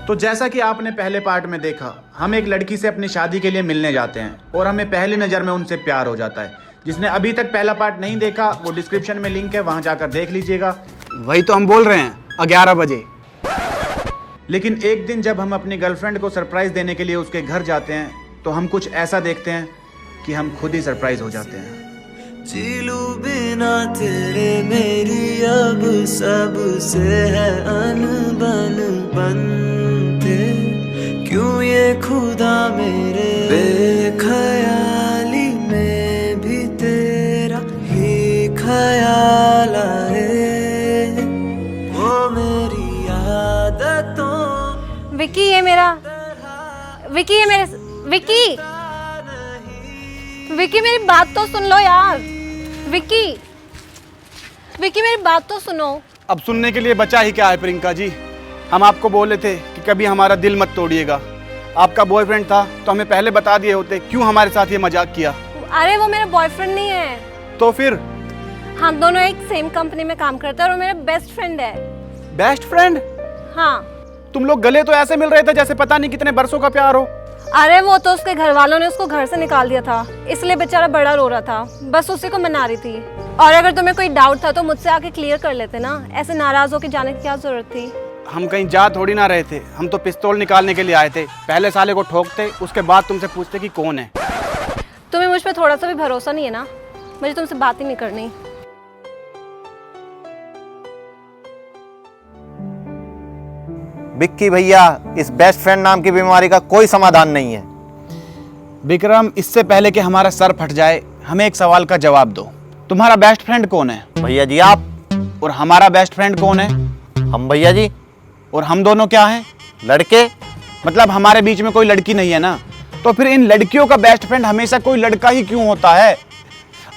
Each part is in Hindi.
तो जैसा कि आपने पहले पार्ट में देखा, हम एक लड़की से अपनी शादी के लिए मिलने जाते हैं और हमें पहली नज़र में उनसे प्यार हो जाता है। जिसने अभी तक पहला पार्ट नहीं देखा वो डिस्क्रिप्शन में लिंक है, वहां जाकर देख लीजिएगा। वही तो हम बोल रहे हैं 11 बजे। लेकिन एक दिन जब हम अपनी गर्लफ्रेंड को सरप्राइज देने के लिए उसके घर जाते हैं तो हम कुछ ऐसा देखते हैं कि हम खुद ही सरप्राइज हो जाते हैं। जी लूं बिना तेरे मेरी अब सबसे है अनबन बनते, क्यों ये खुदा मेरे बेख्याली में भी तेरा ही ख्याल आए, वो मेरी आदतों। विकी ये मेरा विकी विकी मेरी बात तो सुन लो यार। विकी मेरी बात तो सुनो। अब सुनने के लिए बचा ही क्या है प्रियंका जी। हम आपको बोले थे कि कभी हमारा दिल मत तोड़िएगा। आपका बॉयफ्रेंड था तो हमें पहले बता दिए होते, क्यों हमारे साथ ये मजाक किया? अरे वो मेरा बॉयफ्रेंड नहीं है। तो फिर? हम दोनों एक सेम कंपनी में काम करते हैं और वो मेरा बेस्ट फ्रेंड है। Best friend? हाँ। तुम लोग गले तो ऐसे मिल रहे थे जैसे पता नहीं कितने बरसों का प्यार हो। अरे वो तो उसके घर वालों ने उसको घर से निकाल दिया था, इसलिए बेचारा बड़ा रो रहा था, बस उसी को मना रही थी। और अगर तुम्हें कोई डाउट था तो मुझसे आके क्लियर कर लेते ना, ऐसे नाराज होकर जाने की क्या जरूरत थी? हम कहीं जा थोड़ी ना रहे थे, हम तो पिस्तौल निकालने के लिए आए थे। पहले साले को ठोकते, उसके बाद तुमसे पूछते कि कौन है। तुम्हें मुझ पर थोड़ा सा भी भरोसा नहीं है ना? मुझे तुमसे बात ही नहीं करनी। विक्की भैया, इस बेस्ट फ्रेंड नाम की बीमारी का कोई समाधान नहीं है। विक्रम, इससे पहले कि हमारा सर फट जाए हमें एक सवाल का जवाब दो। तुम्हारा बेस्ट फ्रेंड कौन है? भैया जी आप। और हमारा बेस्ट फ्रेंड कौन है? हम भैया जी। और हम दोनों क्या हैं? लड़के। मतलब हमारे बीच में कोई लड़की नहीं है ना? तो फिर इन लड़कियों का बेस्ट फ्रेंड हमेशा कोई लड़का ही क्यों होता है?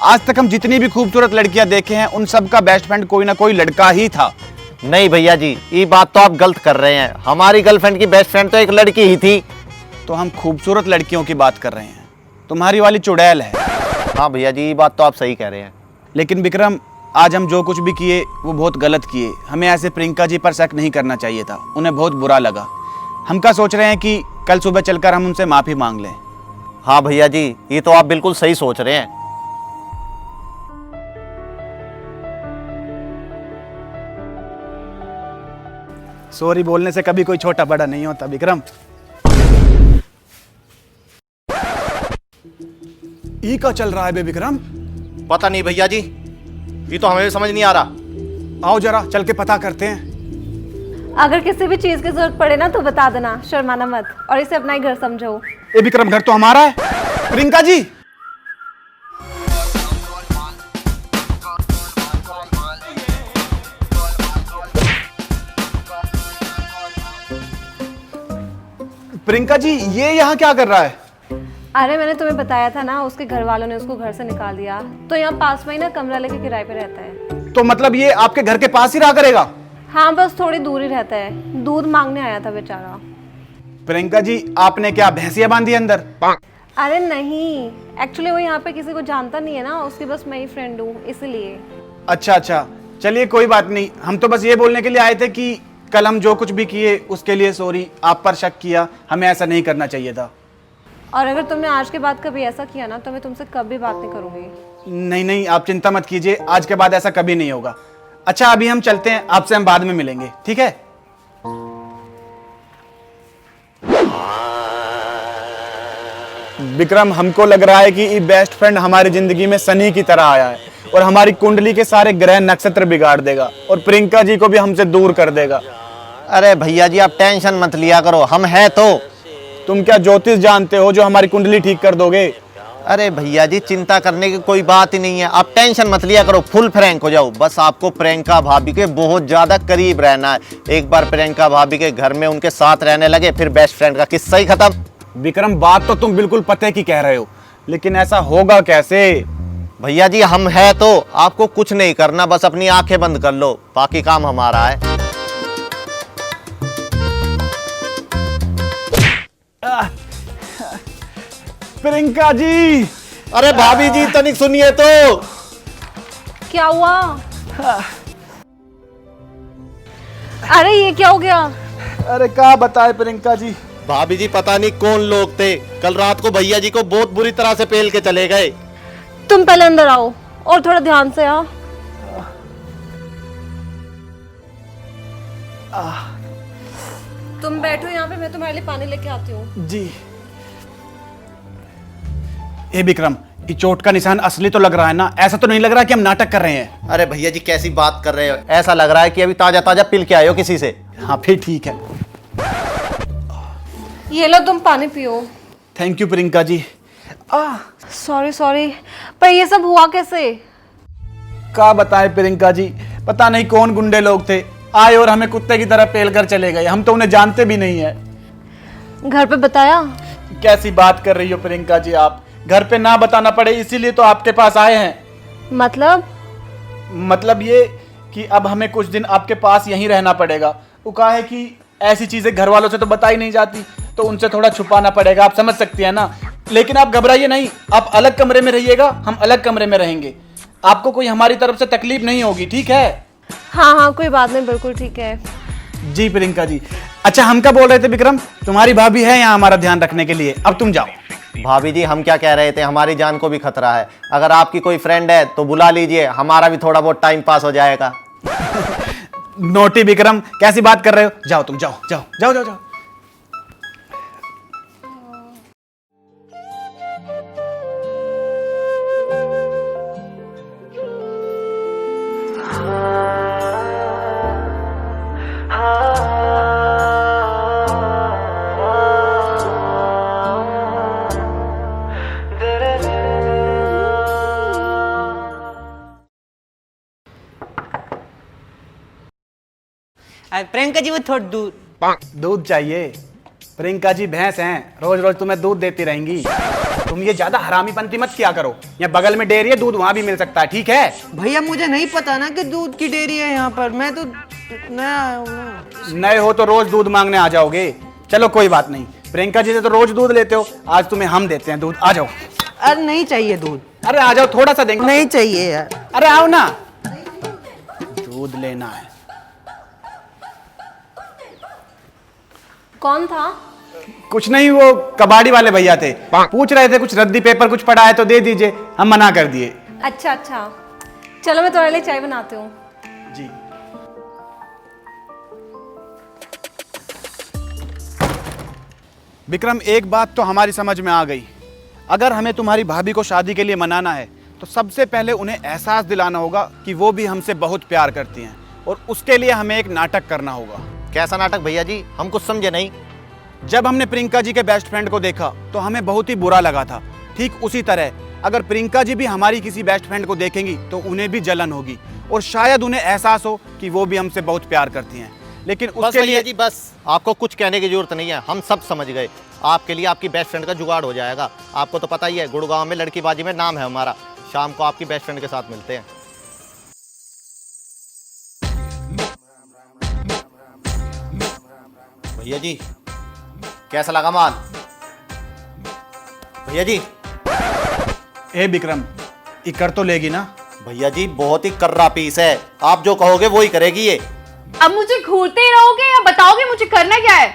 आज तक हम जितनी भी खूबसूरत लड़कियां देखे हैं उन सब का बेस्ट फ्रेंड कोई ना कोई लड़का ही था। नहीं भैया जी, ये बात तो आप गलत कर रहे हैं। हमारी गर्लफ्रेंड की बेस्ट फ्रेंड तो एक लड़की ही थी। तो हम खूबसूरत लड़कियों की बात कर रहे हैं, तुम्हारी वाली चुड़ैल है। हाँ भैया जी, ये बात तो आप सही कह रहे हैं। लेकिन विक्रम, आज हम जो कुछ भी किए वो बहुत गलत किए। हमें ऐसे प्रियंका जी पर शक नहीं करना चाहिए था, उन्हें बहुत बुरा लगा। हम क्या सोच रहे हैं कि कल सुबह चलकर हम उनसे माफ़ी मांग लें। हाँ भैया जी, ये तो आप बिल्कुल सही सोच रहे हैं। सॉरी बोलने से कभी कोई छोटा बड़ा नहीं होता विक्रम। ई का चल रहा है बे विक्रम? पता नहीं भैया जी, ये तो हमें भी समझ नहीं आ रहा। आओ जरा चल के पता करते हैं। अगर किसी भी चीज की जरूरत पड़े ना तो बता देना, शर्माना मत, और इसे अपना ही घर समझो। ए विक्रम, घर तो हमारा है। प्रियंका जी, प्रियंका जी, ये यहाँ क्या कर रहा है? अरे मैंने तुम्हें बताया था ना, उसके घर वालों ने उसको घर से निकाल दिया, तो यहाँ पास में ही ना कमरा लेके किराए पे रहता है। तो मतलब ये आपके घर के पास ही रहा करेगा? हाँ, बस थोड़ी दूर ही रहता है। दूध मांगने आया था बेचारा। प्रियंका जी, आपने क्या भैंसिया बांधी अंदर? अरे नहीं, एक्चुअली वो यहाँ पे किसी को जानता नहीं है ना, उसकी बस मैं ही फ्रेंड हूँ, इसलिए। अच्छा, चलिए कोई बात नहीं। हम तो बस ये बोलने के लिए आए थे कि कल हम जो कुछ भी किए उसके लिए सॉरी। आप पर शक किया, हमें ऐसा नहीं करना चाहिए था। और अगर तुमने आज के बाद कभी ऐसा किया ना तो मैं तुमसे कभी बात नहीं करूंगी। नहीं, आप चिंता मत कीजिए, आज के बाद ऐसा कभी नहीं होगा। अच्छा, अभी हम चलते हैं, आपसे हम बाद में मिलेंगे, ठीक है? विक्रम, हमको लग रहा है कि ये बेस्ट फ्रेंड हमारी जिंदगी में शनि की तरह आया है और हमारी कुंडली के सारे ग्रह नक्षत्र बिगाड़ देगा और प्रियंका जी को भी हमसे दूर कर देगा। अरे भैया जी, आप टेंशन मत लिया करो, हम हैं तो। तुम क्या ज्योतिष जानते हो जो हमारी कुंडली ठीक कर दोगे? अरे भैया जी, चिंता करने की कोई बात ही नहीं है। आप टेंशन मत लिया करो, फुल फ्रैंक हो जाओ। बस आपको प्रियंका भाभी के बहुत ज्यादा करीब रहना है। एक बार प्रियंका भाभी के घर में उनके साथ रहने लगे, फिर बेस्ट फ्रेंड का किस्सा ही खत्म। विक्रम, बात तो तुम बिल्कुल पते की कह रहे हो, लेकिन ऐसा होगा कैसे? भैया जी, हम हैं तो। आपको कुछ नहीं करना, बस अपनी आंखें बंद कर लो, बाकी काम हमारा है। प्रियंका जी! अरे भाभी जी, तनिक सुनिए तो। क्या हुआ? अरे ये क्या हो गया? अरे क्या बताए प्रियंका जी। भाभी जी पता नहीं कौन लोग थे, कल रात को भैया जी को बहुत बुरी तरह से पेल के चले गए। तुम पहले अंदर आओ और थोड़ा ध्यान से आओ। तुम बैठो यहाँ पे, मैं तुम्हारे लिए पानी लेके आती हूँ। जी। ए विक्रम, ये चोट का निशान असली तो लग रहा है ना? ऐसा तो नहीं लग रहा कि हम नाटक कर रहे हैं? अरे भैया जी कैसी बात कर रहे हो, ऐसा लग रहा है कि अभी ताजा ताजा पिल के आए हो किसी से। हाँ फिर ठीक है। ये लो तुम पानी पियो। Thank you Priyanka ji. Sorry sorry, पर ये सब हुआ कैसे? क्या बताएं प्रियंका जी, पता नहीं कौन गुंडे लोग थे, आए और हमें कुत्ते की तरह पेल कर चले गए। हम तो उन्हें जानते भी नहीं है। घर पे बताया? कैसी बात कर रही हो प्रियंका जी आप? घर पे ना बताना पड़े इसीलिए तो आपके पास आए हैं। मतलब ये कि अब हमें कुछ दिन आपके पास यहीं रहना पड़ेगा। वो कहा है कि ऐसी चीजें घर वालों से तो बताई नहीं जाती, तो उनसे थोड़ा छुपाना पड़ेगा, आप समझ सकती है ना। लेकिन आप घबराइए नहीं, आप अलग कमरे में रहिएगा, हम अलग कमरे में रहेंगे। आपको कोई हमारी तरफ से तकलीफ नहीं होगी, ठीक है? हाँ हाँ कोई बात नहीं, बिल्कुल ठीक है। जी प्रियंका जी। अच्छा हम क्या बोल रहे थे विक्रम, तुम्हारी भाभी है यहाँ हमारा ध्यान रखने के लिए, अब तुम जाओ। भाभी जी हम क्या कह रहे थे, हमारी जान को भी खतरा है। अगर आपकी कोई फ्रेंड है तो बुला लीजिए, हमारा भी थोड़ा बहुत टाइम पास हो जाएगा। नोटी विक्रम, कैसी बात कर रहे हो? जाओ तुम, जाओ जाओ जाओ जाओ जाओ। प्रियंका जी वो थोड़ा दूर। दूध चाहिए? प्रियंका जी भैंस हैं, रोज रोज तुम्हें दूध देती रहेंगी। तुम ये ज्यादा हरामीपंती मत किया करो। यहाँ बगल में डेयरी है, दूध वहां भी मिल सकता है, ठीक है? भैया मुझे नहीं पता ना कि दूध की डेयरी है यहाँ पर, मैं तो नया आया हूँ ना। नए हो तो रोज दूध मांगने आ जाओगे। चलो कोई बात नहीं, प्रियंका जी से तो रोज दूध लेते हो, आज तुम्हें हम देते हैं दूध। आ जाओ। अरे नहीं चाहिए दूध। अरे आ जाओ, थोड़ा सा देंगे। नहीं चाहिए यार। अरे आओ ना, दूध लेना है। कौन था? कुछ नहीं, वो कबाड़ी वाले भैया थे, पूछ रहे थे कुछ रद्दी पेपर कुछ पड़ा है तो दे दीजिए, हम मना कर दिए। अच्छा अच्छा, चलो मैं तुम्हारे लिए चाय बनाती हूँ। जी। विक्रम एक बात तो हमारी समझ में आ गई, अगर हमें तुम्हारी भाभी को शादी के लिए मनाना है तो सबसे पहले उन्हें एहसास दिलाना होगा कि वो भी हमसे बहुत प्यार करती हैं, और उसके लिए हमें एक नाटक करना होगा। कैसा नाटक भैया जी, हम कुछ समझे नहीं। जब हमने प्रियंका जी के बेस्ट फ्रेंड को देखा तो हमें बहुत ही बुरा लगा था, ठीक उसी तरह अगर प्रियंका जी भी हमारी किसी बेस्ट फ्रेंड को देखेंगी तो उन्हें भी जलन होगी, और शायद उन्हें एहसास हो कि वो भी हमसे बहुत प्यार करती हैं। लेकिन उसके लिए जी बस, आपको कुछ कहने की जरूरत नहीं है, हम सब समझ गए। आपके लिए आपकी बेस्ट फ्रेंड का जुगाड़ हो जाएगा। आपको तो पता ही है, गुड़गांव में लड़कीबाजी में नाम है हमारा। शाम को आपकी बेस्ट फ्रेंड के साथ मिलते हैं। भैया जी कैसा लगा माल? भैया जी। ए विक्रम, ये कर तो लेगी ना? भैया जी बहुत ही कर्रा पीस है, आप जो कहोगे वो ही करेगी ये। अब मुझे घूरते ही रहोगे या बताओगे मुझे करना क्या है?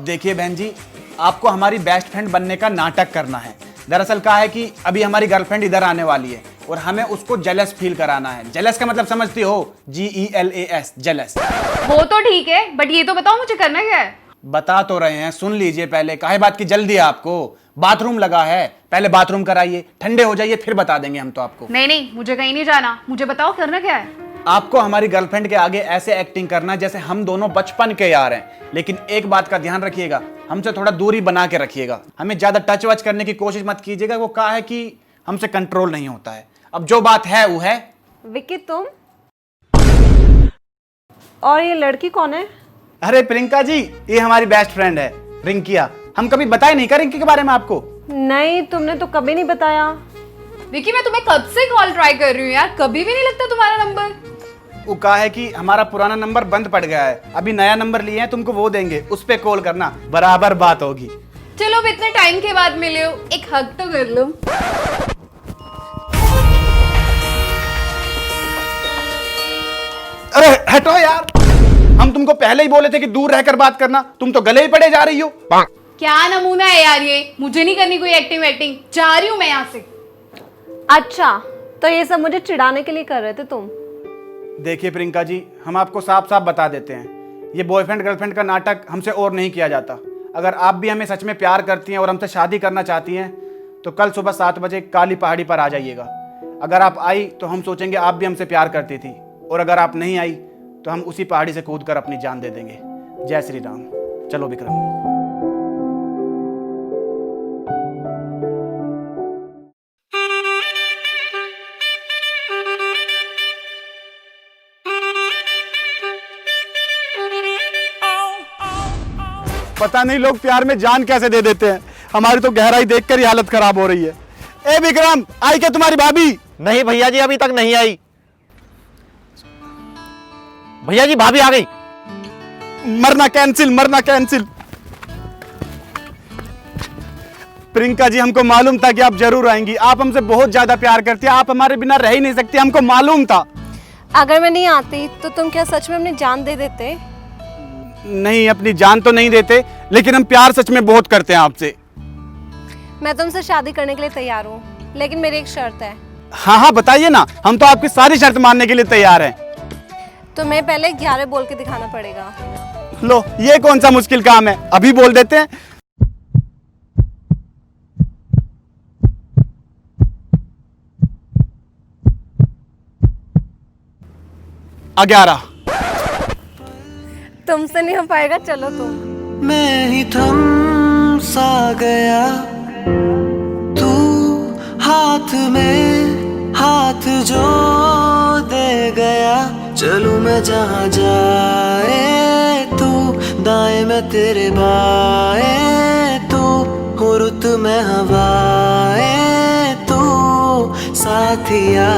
देखिए बहन जी, आपको हमारी बेस्ट फ्रेंड बनने का नाटक करना है। दरअसल क्या है कि अभी हमारी गर्लफ्रेंड इधर आने वाली है और हमें उसको जेलस फील कराना है। जेलस का मतलब समझती हो? GELAS, jealous. वो तो ठीक है, बट ये तो बताओ मुझे करना क्या है? बता तो रहे हैं, सुन लीजिए पहले। काहे बात की जल्दी है आपको? बाथरूम लगा है, पहले बाथरूम कराइए, ठंडे हो जाइए, फिर बता देंगे हम तो आपको। नहीं नहीं, मुझे कहीं नहीं जाना, मुझे बताओ करना क्या है? आपको हमारी गर्लफ्रेंड के आगे ऐसे एक्टिंग करना जैसे हम दोनों बचपन के यार हैं। लेकिन एक बात का ध्यान रखिएगा, हमसे थोड़ा दूरी बना के रखिएगा। हमें ज्यादा टच वच करने की कोशिश मत कीजिएगा। वो कहा है कि हमसे कंट्रोल नहीं होता है। अब जो बात है वो है। विक्की तुम? और ये लड़की कौन है? अरे प्रियंका जी, ये हमारी बेस्ट फ्रेंड है रिंकिया। हम कभी बताए नहीं क्या रिंकी के बारे में आपको? नहीं, तुमने तो कभी नहीं बताया। विकी मैं तुम्हें कब से कॉल ट्राई कर रही हूँ यार, कभी भी नहीं लगता तुम्हारा नंबर। वो कहा है कि हमारा पुराना नंबर बंद पड़ गया है, अभी नया नंबर लिए हैं, तुमको वो देंगे, उस पे कॉल करना, बराबर बात होगी। चलो अब इतने टाइम के बाद मिले हो, एक हग तो कर लो। अरे हटो यार, हम तुम्हें तुमको पहले ही बोले थे कि दूर रहकर बात करना, तुम तो गले ही पड़े जा रही हो। क्या नमूना है यार ये, मुझे नहीं करनी कोई एक्टिंग वेक्टिंग, जा रही हूँ मैं यहाँ से। अच्छा, तो ये सब मुझे चिढ़ाने के लिए कर रहे थे तुम? देखिए प्रियंका जी, हम आपको साफ साफ बता देते हैं, ये बॉयफ्रेंड गर्लफ्रेंड का नाटक हमसे और नहीं किया जाता। अगर आप भी हमें सच में प्यार करती हैं और हमसे शादी करना चाहती हैं तो कल सुबह 7 बजे काली पहाड़ी पर आ जाइएगा। अगर आप आई तो हम सोचेंगे आप भी हमसे प्यार करती थी, और अगर आप नहीं आई तो हम उसी पहाड़ी से कूद कर अपनी जान दे देंगे। जय श्री राम। चलो विक्रम। पता नहीं लोग प्यार में जान कैसे दे देते हैं। हमारी तो गहराई देखकर ही हालत खराब हो रही है। ए विक्रम, आई क्या तुम्हारी भाभी? नहीं भैया जी, अभी तक नहीं आई। भैया जी भाभी आ गई। मरना कैंसिल, मरना कैंसिल। प्रियंका जी, हमको मालूम था कि आप जरूर आएंगी। आप हमसे बहुत ज्यादा प्यार करती हैं, आप हमारे बिना रह ही नहीं सकती, हमको मालूम था। अगर मैं नहीं आती तो तुम क्या सच में अपनी जान दे देते? नहीं, अपनी जान तो नहीं देते, लेकिन हम प्यार सच में बहुत करते हैं आपसे। मैं तुमसे शादी करने के लिए तैयार हूँ, लेकिन मेरी एक शर्त है। हाँ हाँ बताइए ना, हम तो आपकी सारी शर्त मानने के लिए तैयार हैं। तुम्हें पहले 11 बोल के दिखाना पड़ेगा। लो, ये कौन सा मुश्किल काम है, अभी बोल देते हैं। ग्यारह। तुमसे नहीं हो पाएगा, चलो तुम। मैं ही थम सा गया, तू हाथ में हाथ जो दे गया। चलूं मैं जहाँ जाए तू, दाएं में तेरे बाएं तू, हो रुत में हवाएं तू, साथिया।